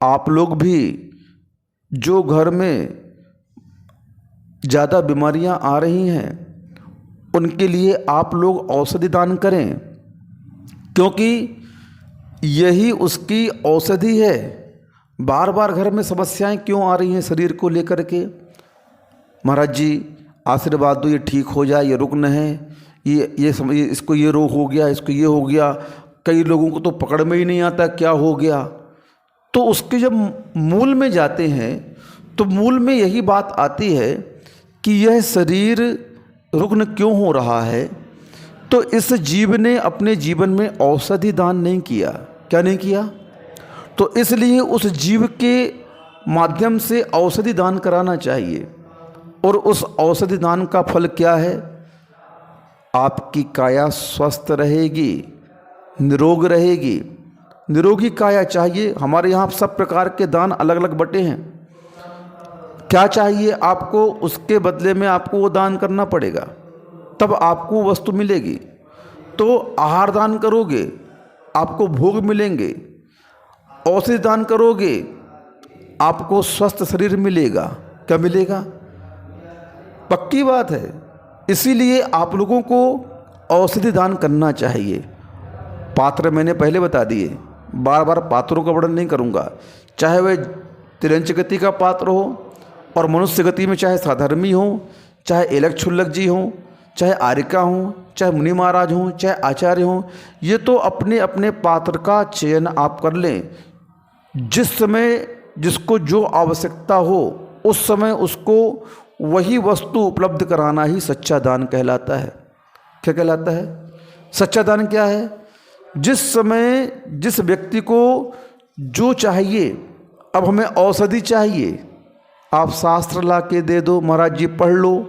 आप लोग भी जो घर में ज़्यादा बीमारियां आ रही हैं उनके लिए आप लोग औषधि दान करें, क्योंकि यही उसकी औषधि है। बार बार घर में समस्याएं क्यों आ रही हैं शरीर को लेकर के? महाराज जी आशीर्वाद दो, ये ठीक हो जाए, ये रुग्ण है, ये इसको ये रोग हो गया, इसको ये हो गया। कई लोगों को तो पकड़ में ही नहीं आता क्या हो गया। तो उसके जब मूल में जाते हैं तो मूल में यही बात आती है कि यह शरीर रुग्ण क्यों हो रहा है। तो इस जीव ने अपने जीवन में औषधि दान नहीं किया। क्या नहीं किया? तो इसलिए उस जीव के माध्यम से औषधि दान कराना चाहिए। और उस औषधि दान का फल क्या है? आपकी काया स्वस्थ रहेगी, निरोग रहेगी। निरोगी काया चाहिए। हमारे यहाँ सब प्रकार के दान अलग अलग बटे हैं। क्या चाहिए आपको? उसके बदले में आपको वो दान करना पड़ेगा, तब आपको वस्तु मिलेगी। तो आहार दान करोगे आपको भोग मिलेंगे, औषधि दान करोगे आपको स्वस्थ शरीर मिलेगा। क्या मिलेगा? पक्की बात है। इसीलिए आप लोगों को औषधि दान करना चाहिए। पात्र मैंने पहले बता दिए, बार बार पात्रों का वर्णन नहीं करूँगा। चाहे वह तिरंच गति का पात्र हो और मनुष्य गति में चाहे साधर्मी हो, चाहे एलक छुल्लक जी हों, चाहे आर्यिका हों, चाहे मुनि महाराज हों, चाहे आचार्य हों, ये तो अपने अपने पात्र का चयन आप कर लें। जिस समय जिसको जो आवश्यकता हो उस समय उसको वही वस्तु उपलब्ध कराना ही सच्चा दान कहलाता है। क्या कहलाता है? सच्चा दान क्या है? जिस समय जिस व्यक्ति को जो चाहिए, अब हमें औषधि चाहिए, आप शास्त्र ला के दे दो, महाराज जी पढ़ लो।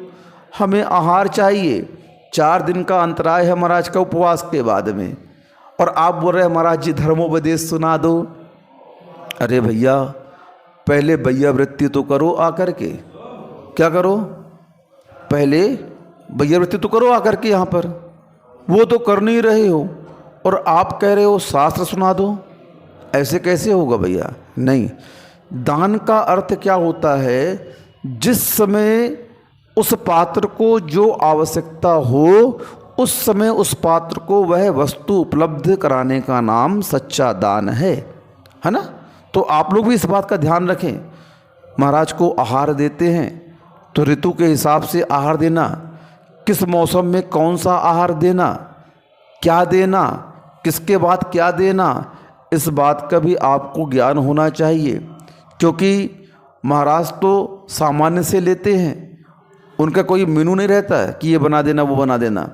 हमें आहार चाहिए, 4 दिन का अंतराय है महाराज का उपवास के बाद में, और आप बोल रहे हैं महाराज जी धर्मोपदेश सुना दो। अरे भैया, पहले भैया वृत्ति तो करो आकर के। क्या करो? पहले भैया वृत्ति तो करो आकर के यहाँ पर। वो तो कर नहीं रहे हो और आप कह रहे हो शास्त्र सुना दो। ऐसे कैसे होगा भैया? नहीं। दान का अर्थ क्या होता है? जिस समय उस पात्र को जो आवश्यकता हो उस समय उस पात्र को वह वस्तु उपलब्ध कराने का नाम सच्चा दान है ना? तो आप लोग भी इस बात का ध्यान रखें। महाराज को आहार देते हैं तो ऋतु के हिसाब से आहार देना, किस मौसम में कौन सा आहार देना, क्या देना, किसके बाद क्या देना, इस बात का भी आपको ज्ञान होना चाहिए। क्योंकि महाराज तो सामान्य से लेते हैं, उनका कोई मेनू नहीं रहता है कि ये बना देना वो बना देना।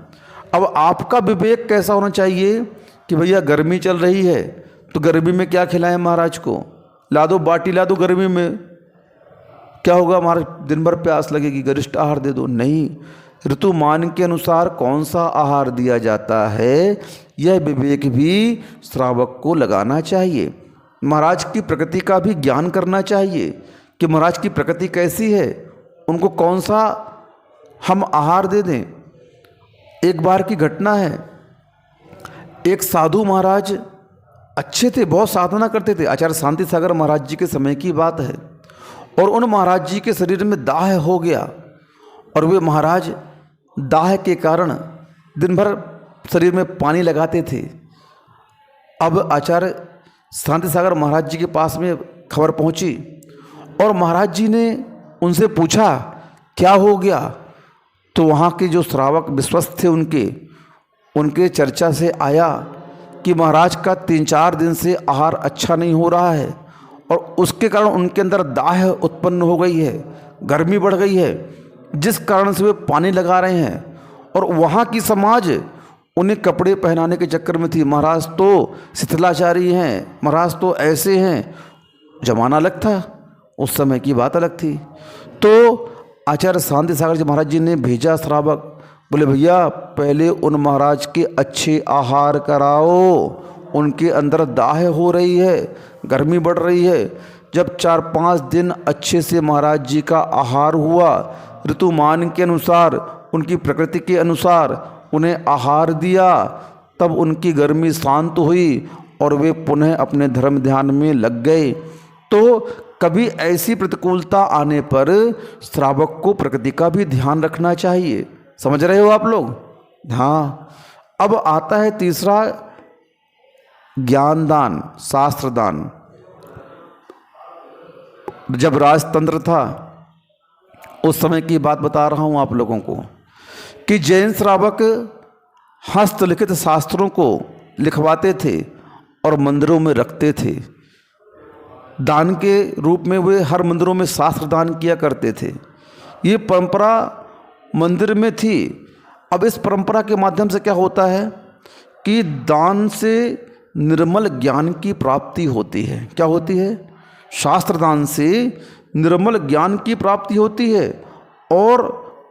अब आपका विवेक कैसा होना चाहिए कि भैया गर्मी चल रही है तो गर्मी में क्या खिलाएं महाराज को? ला दो बाटी, ला दो गर्मी में, क्या होगा महाराज? दिन भर प्यास लगेगी, गरिष्ठ आहार दे दो। नहीं, ऋतुमान के अनुसार कौन सा आहार दिया जाता है यह विवेक भी श्रावक को लगाना चाहिए। महाराज की प्रकृति का भी ज्ञान करना चाहिए कि महाराज की प्रकृति कैसी है, उनको कौन सा हम आहार दे दें। एक बार की घटना है, एक साधु महाराज अच्छे थे, बहुत साधना करते थे। आचार्य शांति सागर महाराज जी के समय की बात है, और उन महाराज जी के शरीर में दाह हो गया और वे महाराज दाह के कारण दिन भर शरीर में पानी लगाते थे। अब आचार्य शांति सागर महाराज जी के पास में खबर पहुंची और महाराज जी ने उनसे पूछा क्या हो गया? तो वहाँ के जो श्रावक विश्वस्त थे उनके चर्चा से आया कि महाराज का 3-4 दिन से आहार अच्छा नहीं हो रहा है और उसके कारण उनके अंदर दाह उत्पन्न हो गई है, गर्मी बढ़ गई है, जिस कारण से वे पानी लगा रहे हैं। और वहाँ की समाज उन्हें कपड़े पहनाने के चक्कर में थी। महाराज तो शिथिलाचारी हैं, महाराज तो ऐसे हैं। जमाना अलग था, उस समय की बात अलग थी। तो आचार्य शांति सागर जी महाराज जी ने भेजा श्रावक, बोले भैया पहले उन महाराज के अच्छे आहार कराओ, उनके अंदर दाह हो रही है, गर्मी बढ़ रही है। जब 4-5 दिन अच्छे से महाराज जी का आहार हुआ, ऋतुमान के अनुसार, उनकी प्रकृति के अनुसार उन्हें आहार दिया, तब उनकी गर्मी शांत हुई और वे पुनः अपने धर्म ध्यान में लग गए। तो कभी ऐसी प्रतिकूलता आने पर श्रावक को प्रकृति का भी ध्यान रखना चाहिए। समझ रहे हो आप लोग? हाँ। अब आता है तीसरा ज्ञान दान, शास्त्र दान। जब राजतंत्र था उस समय की बात बता रहा हूँ आप लोगों को कि जैन श्रावक हस्तलिखित शास्त्रों को लिखवाते थे और मंदिरों में रखते थे। दान के रूप में वे हर मंदिरों में शास्त्र दान किया करते थे। ये परंपरा मंदिर में थी। अब इस परंपरा के माध्यम से क्या होता है कि दान से निर्मल ज्ञान की प्राप्ति होती है। क्या होती है? शास्त्र दान से निर्मल ज्ञान की प्राप्ति होती है और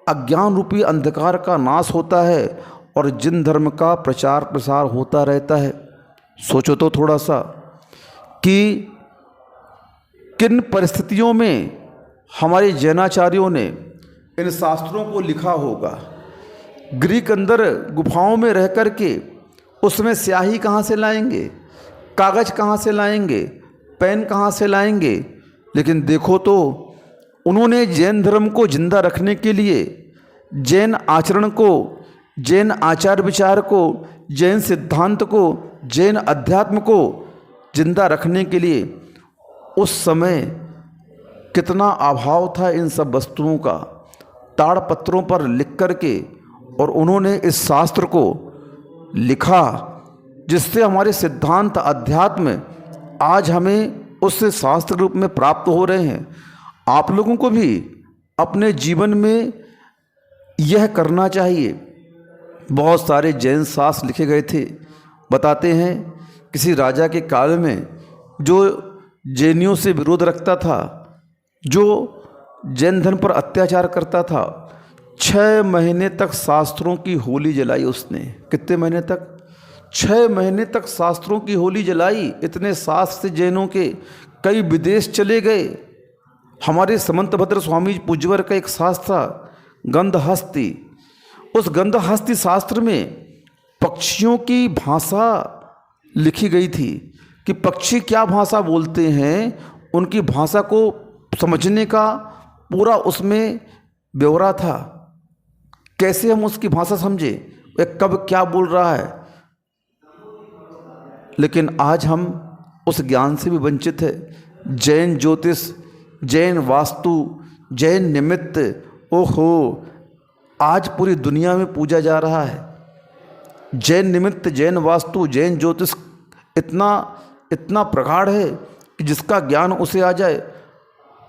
अज्ञान रूपी अंधकार का नाश होता है और जिन धर्म का प्रचार प्रसार होता रहता है। सोचो तो थोड़ा सा कि किन परिस्थितियों में हमारे जैनाचार्यों ने इन शास्त्रों को लिखा होगा। ग्रीक अंदर गुफाओं में रह कर के उसमें स्याही कहाँ से लाएंगे, कागज़ कहाँ से लाएंगे, पेन कहाँ से लाएंगे, लेकिन देखो तो उन्होंने जैन धर्म को जिंदा रखने के लिए, जैन आचरण को, जैन आचार विचार को, जैन सिद्धांत को, जैन अध्यात्म को जिंदा रखने के लिए उस समय कितना अभाव था इन सब वस्तुओं का, ताड़पत्रों पर लिख करके, और उन्होंने इस शास्त्र को लिखा जिससे हमारे सिद्धांत अध्यात्म आज हमें उस शास्त्र रूप में प्राप्त हो रहे हैं। आप लोगों को भी अपने जीवन में यह करना चाहिए। बहुत सारे जैन शास्त्र लिखे गए थे। बताते हैं किसी राजा के काल में जो जैनियों से विरोध रखता था, जो जैन धर्म पर अत्याचार करता था, 6 महीने तक शास्त्रों की होली जलाई उसने। कितने महीने तक? 6 महीने तक शास्त्रों की होली जलाई। इतने शास्त्र जैनों के, कई विदेश चले गए। हमारे समंतभद्र स्वामी पूज्यवर का एक शास्त्र था गंधहस्ती। उस गंधहस्ती शास्त्र में पक्षियों की भाषा लिखी गई थी कि पक्षी क्या भाषा बोलते हैं, उनकी भाषा को समझने का पूरा उसमें ब्यौरा था। कैसे हम उसकी भाषा समझे, वह कब क्या बोल रहा है। लेकिन आज हम उस ज्ञान से भी वंचित है। जैन ज्योतिष, जैन वास्तु, जैन निमित्त, ओहो, आज पूरी दुनिया में पूजा जा रहा है। जैन निमित्त, जैन वास्तु, जैन ज्योतिष इतना प्रगाढ़ है कि जिसका ज्ञान उसे आ जाए।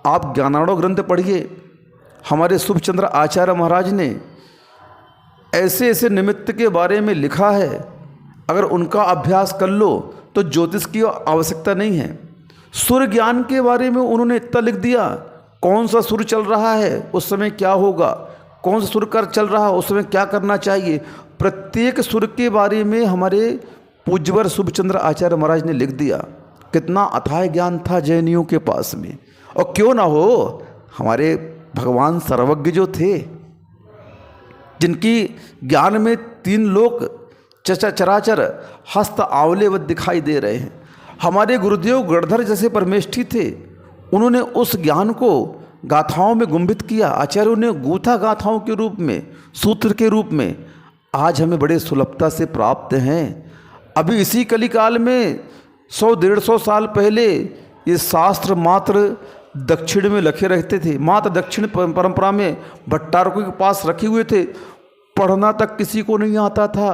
आप ज्ञानाड़ो ग्रंथ पढ़िए। हमारे शुभचंद्र आचार्य महाराज ने ऐसे ऐसे निमित्त के बारे में लिखा है, अगर उनका अभ्यास कर लो तो ज्योतिष की आवश्यकता नहीं है। सूर्य ज्ञान के बारे में उन्होंने इतना लिख दिया, कौन सा सूर्य चल रहा है उस समय क्या होगा, कौन सा सूर्य कर चल रहा है उस समय क्या करना चाहिए। प्रत्येक सूर्य के बारे में हमारे पूज्यवर शुभचंद्र आचार्य महाराज ने लिख दिया। कितना अथाह ज्ञान था जैनियों के पास में। और क्यों ना हो, हमारे भगवान सर्वज्ञ जो थे, जिनकी ज्ञान में 3 लोक चराचर हस्त आवलेवत दिखाई दे रहे हैं। हमारे गुरुदेव गणधर जैसे परमेष्ठी थे, उन्होंने उस ज्ञान को गाथाओं में गुंबित किया। आचार्यों ने गूथा गाथाओं के रूप में, सूत्र के रूप में आज हमें बड़े सुलभता से प्राप्त हैं। अभी इसी कलिकाल में 100-150 साल पहले ये शास्त्र मात्र दक्षिण में लिखे रहते थे, मात्र दक्षिण परंपरा में भट्टारकों के पास रखे हुए थे। पढ़ना तक किसी को नहीं आता था।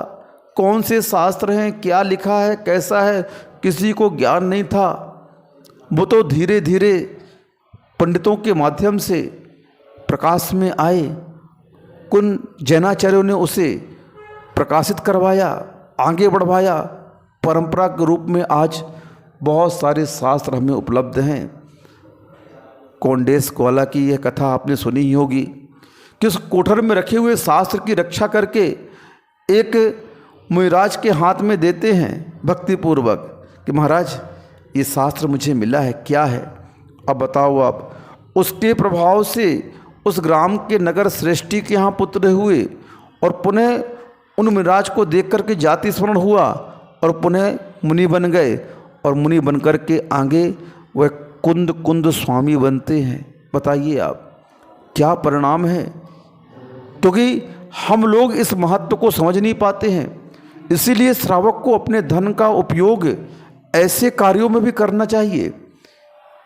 कौन से शास्त्र हैं, क्या लिखा है, कैसा है, किसी को ज्ञान नहीं था। वो तो धीरे धीरे पंडितों के माध्यम से प्रकाश में आए। कुन जैनाचार्यों ने उसे प्रकाशित करवाया, आगे बढ़वाया। परंपरा के रूप में आज बहुत सारे शास्त्र हमें उपलब्ध हैं। कोंडेस कोला की यह कथा आपने सुनी ही होगी कि उस कोठर में रखे हुए शास्त्र की रक्षा करके एक मुनिराज के हाथ में देते हैं भक्तिपूर्वक कि महाराज ये शास्त्र मुझे मिला है, क्या है। अब बताओ आप। उसके प्रभाव से उस ग्राम के नगर श्रेष्ठी के यहाँ पुत्र हुए और पुनः उन मुनिराज को देख करके जाति स्मरण हुआ और पुनः मुनि बन गए। और मुनि बन कर के आगे वह कुंद स्वामी बनते हैं। बताइए आप क्या परिणाम है। क्योंकि हम लोग इस महत्व को समझ नहीं पाते हैं। इसीलिए श्रावक को अपने धन का उपयोग ऐसे कार्यों में भी करना चाहिए।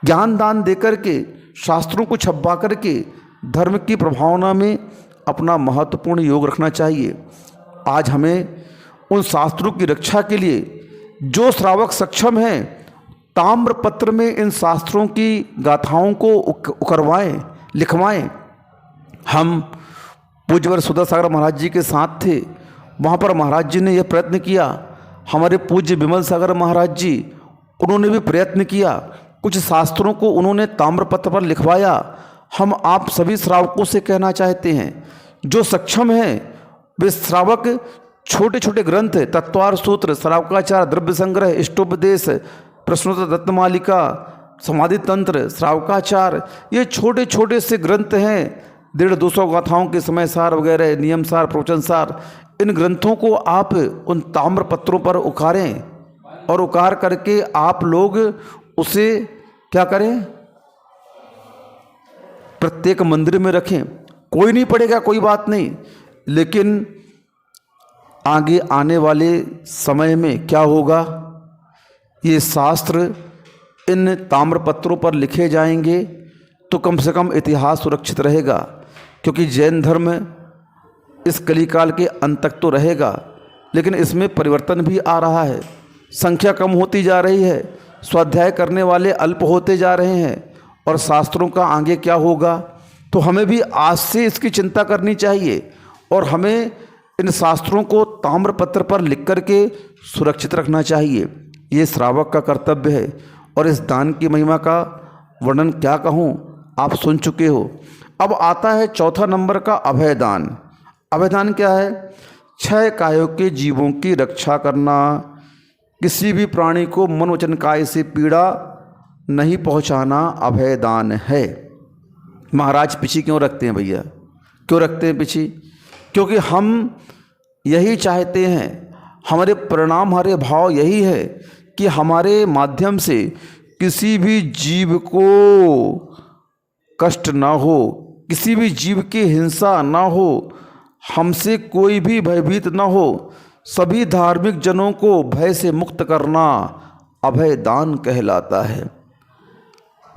ज्ञान दान देकर के, शास्त्रों को छपवा करके धर्म की प्रभावना में अपना महत्वपूर्ण योग रखना चाहिए। आज हमें उन शास्त्रों की रक्षा के लिए जो श्रावक सक्षम हैं, ताम्र पत्र में इन शास्त्रों की गाथाओं को उकरवाएं, लिखवाएं। हम पूज्यवर सुधा सागर महाराज जी के साथ थे। वहाँ पर महाराज जी ने यह प्रयत्न किया। हमारे पूज्य विमल सागर महाराज जी, उन्होंने भी प्रयत्न किया। कुछ शास्त्रों को उन्होंने ताम्रपत्र पर लिखवाया। हम आप सभी श्रावकों से कहना चाहते हैं, जो सक्षम हैं वे श्रावक छोटे छोटे ग्रंथ, तत्वार सूत्र, श्रावकाचार, द्रव्य संग्रह, इष्टोपदेश, प्रश्नोत्तर रत्नमालिका, समाधि तंत्र, श्रावकाचार, ये छोटे छोटे से ग्रंथ हैं। 150-200 गाथाओं के समय सार वगैरह, नियम सार, प्रवचन सार, इन ग्रंथों को आप उन ताम्र पत्रों पर उकारें और उकार करके आप लोग उसे क्या करें, प्रत्येक मंदिर में रखें। कोई नहीं पढ़ेगा, कोई बात नहीं, लेकिन आगे आने वाले समय में क्या होगा, ये शास्त्र इन ताम्रपत्रों पर लिखे जाएंगे तो कम से कम इतिहास सुरक्षित रहेगा। क्योंकि जैन धर्म इस कलिकाल के अंत तक तो रहेगा, लेकिन इसमें परिवर्तन भी आ रहा है। संख्या कम होती जा रही है, स्वाध्याय करने वाले अल्प होते जा रहे हैं, और शास्त्रों का आगे क्या होगा। तो हमें भी आज से इसकी चिंता करनी चाहिए, और हमें इन शास्त्रों को ताम्रपत्र पर लिख करके सुरक्षित रखना चाहिए। ये श्रावक का कर्तव्य है। और इस दान की महिमा का वर्णन क्या कहूँ, आप सुन चुके हो। अब आता है चौथा नंबर का अभयदान। अभयदान क्या है? 6 कायों के जीवों की रक्षा करना, किसी भी प्राणी को मन वचन काय से पीड़ा नहीं पहुंचाना अभयदान है। महाराज पिछी क्यों रखते हैं भैया? क्यों रखते हैं पिछी? क्योंकि हम यही चाहते हैं, हमारे परिणाम, हमारे भाव यही है कि हमारे माध्यम से किसी भी जीव को कष्ट ना हो, किसी भी जीव की हिंसा ना हो, हमसे कोई भी भयभीत ना हो। सभी धार्मिक जनों को भय से मुक्त करना अभय दान कहलाता है।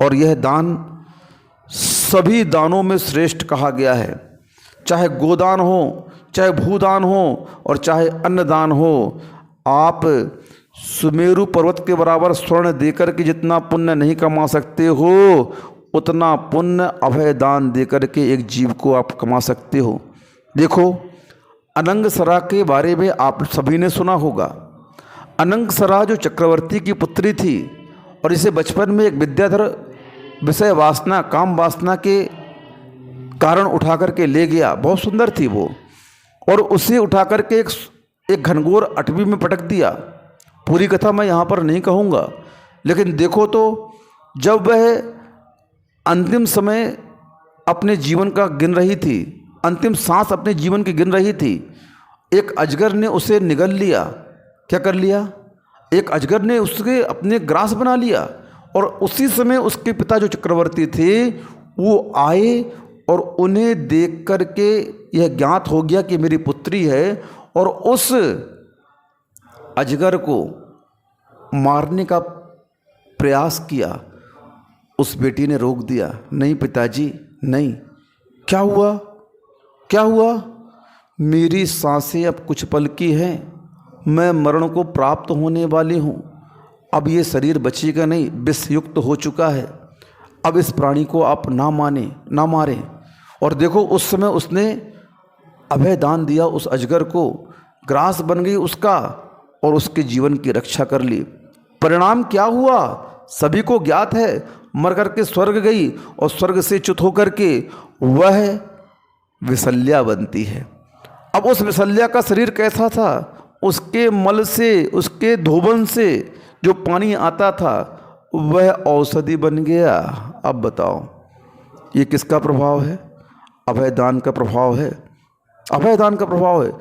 और यह दान सभी दानों में श्रेष्ठ कहा गया है। चाहे गोदान हो, चाहे भूदान हो, और चाहे अन्नदान हो। आप सुमेरु पर्वत के बराबर स्वर्ण देकर के जितना पुण्य नहीं कमा सकते हो, उतना पुण्य अभयदान देकर के एक जीव को आप कमा सकते हो। देखो, अनंगसरा के बारे में आप सभी ने सुना होगा। अनंगसरा जो चक्रवर्ती की पुत्री थी, और इसे बचपन में एक विद्याधर विषय वासना, काम वासना के कारण उठा करके ले गया। बहुत सुंदर थी वो, और उसे उठा करके एक घनघोर अटवी में पटक दिया। पूरी कथा मैं यहाँ पर नहीं कहूँगा, लेकिन देखो तो जब वह अंतिम समय अपने जीवन का गिन रही थी, अंतिम सांस अपने जीवन की गिन रही थी, एक अजगर ने उसे निगल लिया। क्या कर लिया? एक अजगर ने उसके अपने ग्रास बना लिया। और उसी समय उसके पिता जो चक्रवर्ती थे वो आए, और उन्हें देख करके यह ज्ञात हो गया कि मेरी पुत्री है, और उस अजगर को मारने का प्रयास किया। उस बेटी ने रोक दिया, नहीं पिताजी नहीं। क्या हुआ? क्या हुआ? मेरी सांसें अब कुछ पल की हैं, मैं मरण को प्राप्त होने वाली हूँ। अब ये शरीर बचेगा नहीं, विषयुक्त हो चुका है। अब इस प्राणी को आप ना मारें। और देखो, उस समय उसने अभय दान दिया उस अजगर को, ग्रास बन गई उसका, और उसके जीवन की रक्षा कर ली। परिणाम क्या हुआ सभी को ज्ञात है। मर करके स्वर्ग गई, और स्वर्ग से च्युत होकर के वह विशल्या बनती है। अब उस विशल्या का शरीर कैसा था? उसके मल से, उसके धोबन से जो पानी आता था वह औषधि बन गया। अब बताओ, ये किसका प्रभाव है? अभयदान का प्रभाव है। अभयदान का प्रभाव है।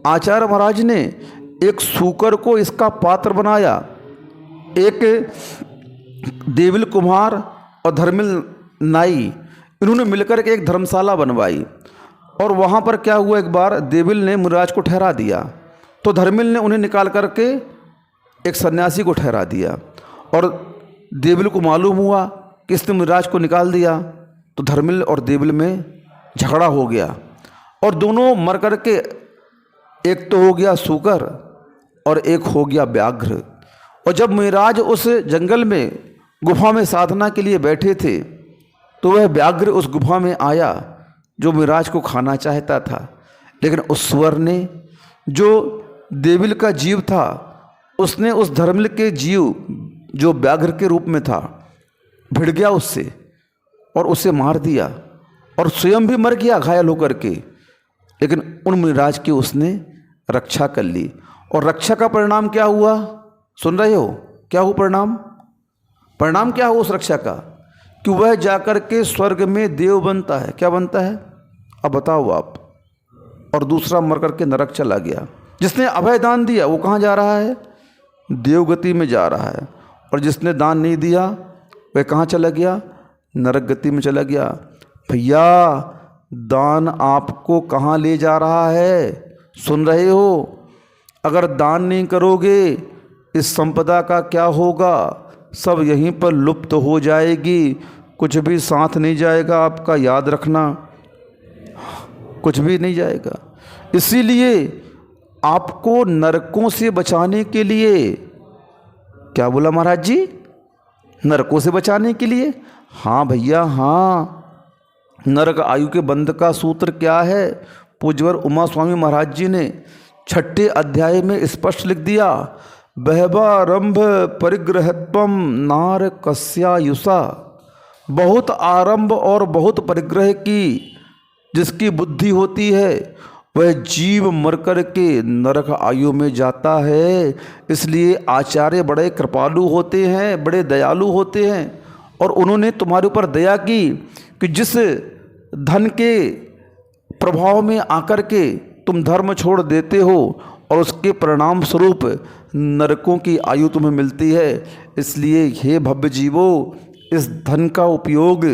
आचार्य महाराज ने एक सूकर को इसका पात्र बनाया। एक देविल कुम्हार और धर्मिल नाई, इन्होंने मिलकर के एक धर्मशाला बनवाई। और वहाँ पर क्या हुआ, एक बार देविल ने मुनिराज को ठहरा दिया, तो धर्मिल ने उन्हें निकाल करके एक सन्यासी को ठहरा दिया। और देविल को मालूम हुआ कि इसने मुनिराज को निकाल दिया, तो धर्मिल और देविल में झगड़ा हो गया, और दोनों मर करके, एक तो हो गया सूकर और एक हो गया व्याघ्र। और जब मुनिराज उस जंगल में गुफा में साधना के लिए बैठे थे, तो वह व्याघ्र उस गुफा में आया जो मुनिराज को खाना चाहता था। लेकिन उस सुअर ने, जो देविल का जीव था, उसने उस धर्मिल के जीव जो व्याघ्र के रूप में था, भिड़ गया उससे और उसे मार दिया, और स्वयं भी मर गया घायल होकर के। लेकिन उन मुनिराज की उसने रक्षा कर ली। और रक्षा का परिणाम क्या हुआ, सुन रहे हो? क्या हुआ परिणाम? परिणाम क्या हुआ उस रक्षा का? कि वह जाकर के स्वर्ग में देव बनता है। क्या बनता है? अब बताओ आप। और दूसरा मर करके नरक चला गया। जिसने अभय दान दिया वो कहाँ जा रहा है? देवगति में जा रहा है। और जिसने दान नहीं दिया वह कहाँ चला गया? नरक गति में चला गया। भैया दान आपको कहाँ ले जा रहा है, सुन रहे हो? अगर दान नहीं करोगे इस संपदा का क्या होगा? सब यहीं पर लुप्त हो जाएगी, कुछ भी साथ नहीं जाएगा आपका, याद रखना, कुछ भी नहीं जाएगा। इसीलिए आपको नरकों से बचाने के लिए, क्या बोला महाराज जी? नरकों से बचाने के लिए? हाँ भैया हाँ। नरक आयु के बंध का सूत्र क्या है? पूज्यवर उमा स्वामी महाराज जी ने 6ठे अध्याय में स्पष्ट लिख दिया, बहवारंभ परिग्रहत्वम नार कस्यायुषा। बहुत आरंभ और बहुत परिग्रह की जिसकी बुद्धि होती है वह जीव मर कर के नरक आयु में जाता है। इसलिए आचार्य बड़े कृपालु होते हैं, बड़े दयालु होते हैं, और उन्होंने तुम्हारे ऊपर दया की कि जिस धन के प्रभाव में आकर के तुम धर्म छोड़ देते हो और उसके परिणाम स्वरूप नरकों की आयु तुम्हें मिलती है। इसलिए हे भव्य जीवो, इस धन का उपयोग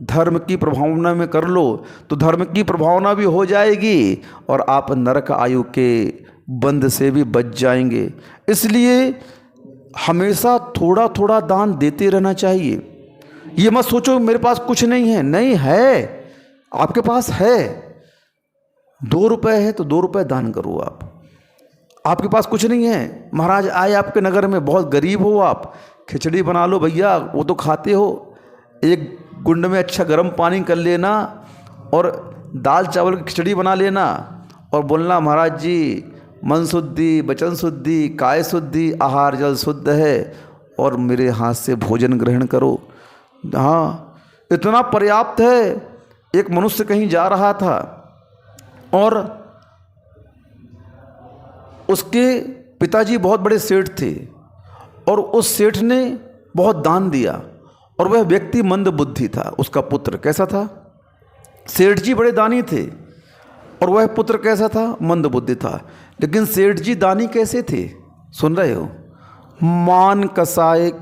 धर्म की प्रभावना में कर लो तो धर्म की प्रभावना भी हो जाएगी और आप नरक आयु के बंध से भी बच जाएंगे। इसलिए हमेशा थोड़ा थोड़ा दान देते रहना चाहिए। ये मत सोचो मेरे पास कुछ नहीं है, नहीं है, आपके पास है। 2 रुपये है तो 2 रुपये दान करो आप। आपके पास कुछ नहीं है, महाराज आए आपके नगर में, बहुत गरीब हो आप, खिचड़ी बना लो भैया, वो तो खाते हो। एक गुंड में अच्छा गर्म पानी कर लेना और दाल चावल की खिचड़ी बना लेना और बोलना, महाराज जी मन शुद्धि, वचन शुद्धि, काय शुद्धि, आहार जल शुद्ध है और मेरे हाथ से भोजन ग्रहण करो। हाँ, इतना पर्याप्त है। एक मनुष्य कहीं जा रहा था और उसके पिताजी बहुत बड़े सेठ थे और उस सेठ ने बहुत दान दिया और वह व्यक्ति मंद बुद्धि था। उसका पुत्र कैसा था? सेठ जी बड़े दानी थे और वह पुत्र कैसा था? मंद बुद्धि था। लेकिन सेठ जी दानी कैसे थे? सुन रहे हो? मान कसाय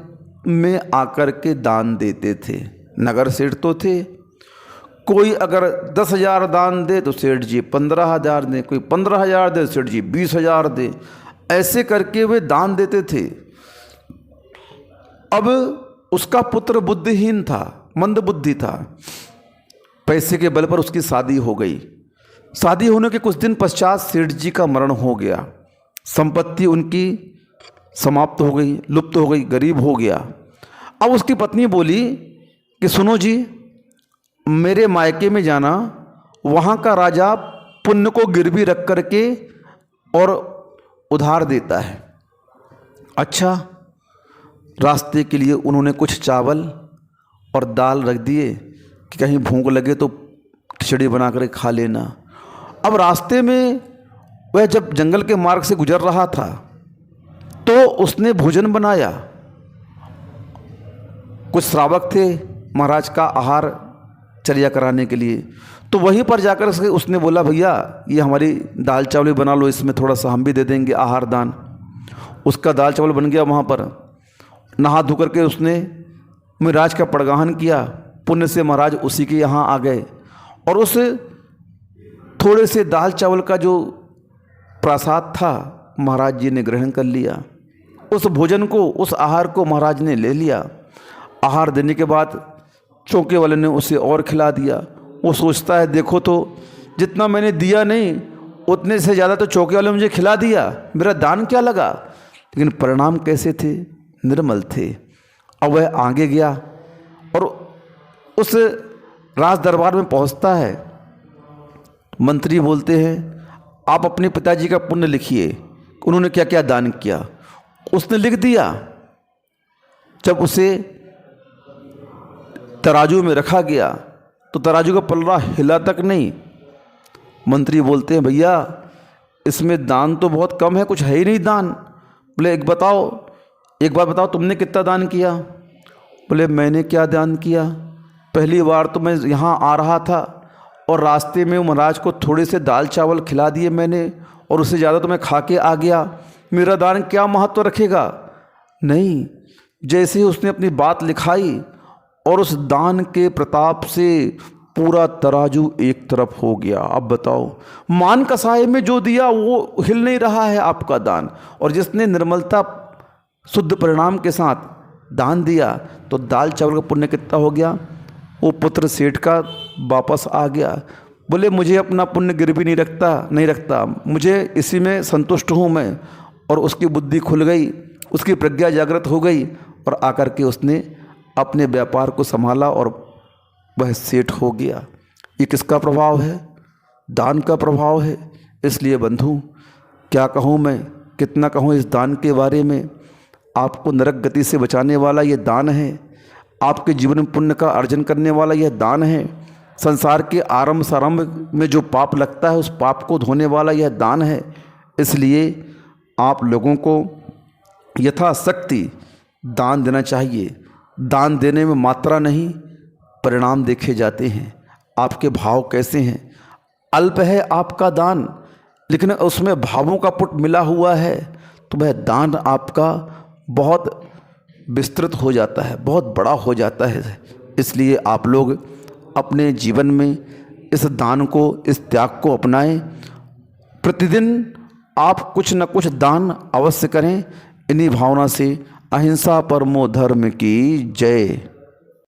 में आकर के दान देते थे। नगर सेठ तो थे, कोई अगर 10,000 दान दे तो सेठ जी 15,000 दे, कोई 15,000 दे सेठ जी 20,000 दे, ऐसे करके वे दान देते थे। अब उसका पुत्र बुद्धिहीन था, मंद बुद्धि था। पैसे के बल पर उसकी शादी हो गई। शादी होने के कुछ दिन पश्चात सेठ जी का मरण हो गया। संपत्ति उनकी समाप्त हो गई, लुप्त हो गई, गरीब हो गया। अब उसकी पत्नी बोली कि सुनो जी, मेरे मायके में जाना, वहाँ का राजा पुण्य को गिरवी रख करके और उधार देता है। अच्छा, रास्ते के लिए उन्होंने कुछ चावल और दाल रख दिए कि कहीं भूख लगे तो खिचड़ी बना कर खा लेना। अब रास्ते में वह जब जंगल के मार्ग से गुजर रहा था तो उसने भोजन बनाया। कुछ श्रावक थे महाराज का आहार चर्या कराने के लिए, तो वहीं पर जाकर उसने बोला, भैया ये हमारी दाल चावल बना लो, इसमें थोड़ा सा हम भी दे देंगे आहार दान। उसका दाल चावल बन गया। वहाँ पर नहा धो करके उसने महाराज का पड़गाहन किया। पुण्य से महाराज उसी के यहाँ आ गए और उस थोड़े से दाल चावल का जो प्रसाद था महाराज जी ने ग्रहण कर लिया। उस भोजन को, उस आहार को महाराज ने ले लिया। आहार देने के बाद चौके वाले ने उसे और खिला दिया। वो सोचता है, देखो तो जितना मैंने दिया नहीं उतने से ज़्यादा तो चौके वाले ने मुझे खिला दिया, मेरा दान क्या लगा। लेकिन परिणाम कैसे थे? निर्मल थे। अब वह आगे गया और उस राज दरबार में पहुंचता है। मंत्री बोलते हैं, आप अपने पिताजी का पुण्य लिखिए, उन्होंने क्या क्या दान किया। उसने लिख दिया। जब उसे तराजू में रखा गया तो तराजू का पल्ला हिला तक नहीं। मंत्री बोलते हैं, भैया इसमें दान तो बहुत कम है, कुछ है ही नहीं दान। बोले एक बार बताओ तुमने कितना दान किया। बोले मैंने क्या दान किया, पहली बार तो मैं यहाँ आ रहा था और रास्ते में महाराज को थोड़े से दाल चावल खिला दिए मैंने और उससे ज़्यादा तो मैं खा के आ गया, मेरा दान क्या महत्व रखेगा। नहीं, जैसे ही उसने अपनी बात लिखाई और उस दान के प्रताप से पूरा तराजू एक तरफ हो गया। अब बताओ, मान कसाय में जो दिया वो हिल नहीं रहा है आपका दान, और जिसने निर्मलता शुद्ध परिणाम के साथ दान दिया तो दाल चावल का पुण्य कितना हो गया। वो पुत्र सेठ का वापस आ गया, बोले मुझे अपना पुण्य गिरवी नहीं रखता, मुझे इसी में संतुष्ट हूँ मैं। और उसकी बुद्धि खुल गई, उसकी प्रज्ञा जागृत हो गई, और आकर के उसने अपने व्यापार को संभाला और वह सेठ हो गया। ये किसका प्रभाव है? दान का प्रभाव है। इसलिए बंधु, क्या कहूँ मैं, कितना कहूँ इस दान के बारे में। आपको नरक गति से बचाने वाला यह दान है, आपके जीवन में पुण्य का अर्जन करने वाला यह दान है, संसार के आरंभ सारंभ में जो पाप लगता है उस पाप को धोने वाला यह दान है। इसलिए आप लोगों को यथाशक्ति दान देना चाहिए। दान देने में मात्रा नहीं, परिणाम देखे जाते हैं। आपके भाव कैसे हैं? अल्प है आपका दान, लेकिन उसमें भावों का पुट मिला हुआ है, तो वह दान आपका बहुत विस्तृत हो जाता है, बहुत बड़ा हो जाता है। इसलिए आप लोग अपने जीवन में इस दान को, इस त्याग को अपनाएं। प्रतिदिन आप कुछ न कुछ दान अवश्य करें। इन्हीं भावना से अहिंसा परमो धर्म की जय।